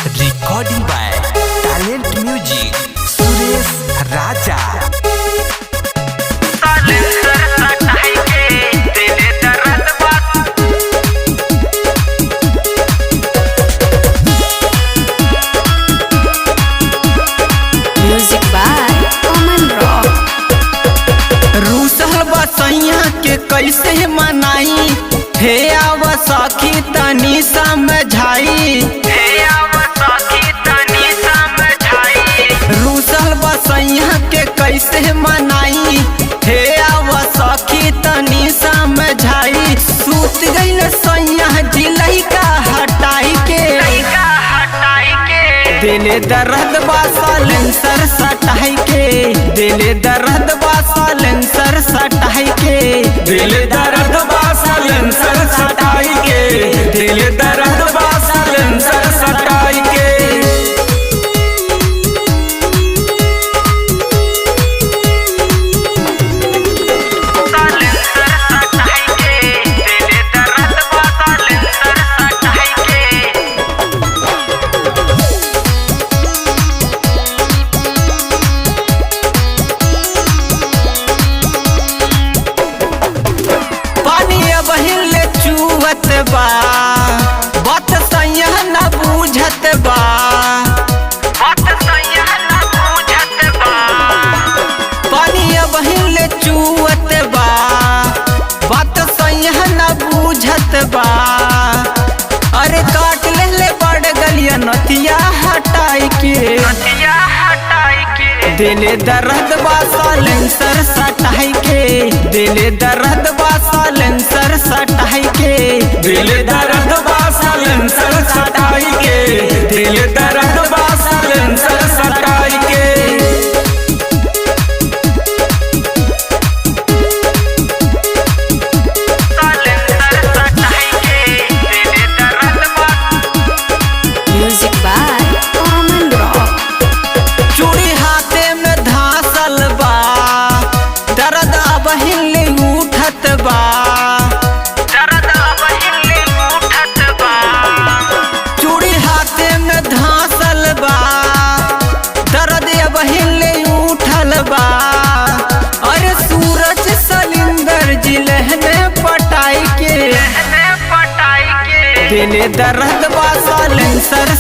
Recording by Talent Music, Suresh Raja. Music by Oman Rock. रूसल बसैया के कैसे मनाई हे आव सखी तनी समझाई रूसल बसैया के कैसे मनाई हे आव सखी तनी समझाई सूत गइल सैया जिलई का हटाई के दिले दर्द बासलेंसर सटाई के दिले दर्द बासलेंसर सटाई के दिले दर्द बासलेंसर सटाई के दिले दर्द बासलेंसर सटाई के बा बात सैया न बूझत बा पानी बहिल चुवत बा बात सैया न बूझत बा अरे काट ले पड़ गलिया नथिया हटाई के दिले दर्द बासलेंसर सटाई के दिले दर्द बासलेंसर सटाई के दिले दर्द बासलेंसर सटाई के दिले दर्द बासलेंसर सटाई के Music by Oman Rock. चूड़ी हाथे में धासल बा दर्द बहिल उठत बा चूड़ी हाथे में धासल बा दर्द बहिल उठल बा अरे सूरज सलिंदर जिलहने पटाई के दिले दर्द बासलेंसर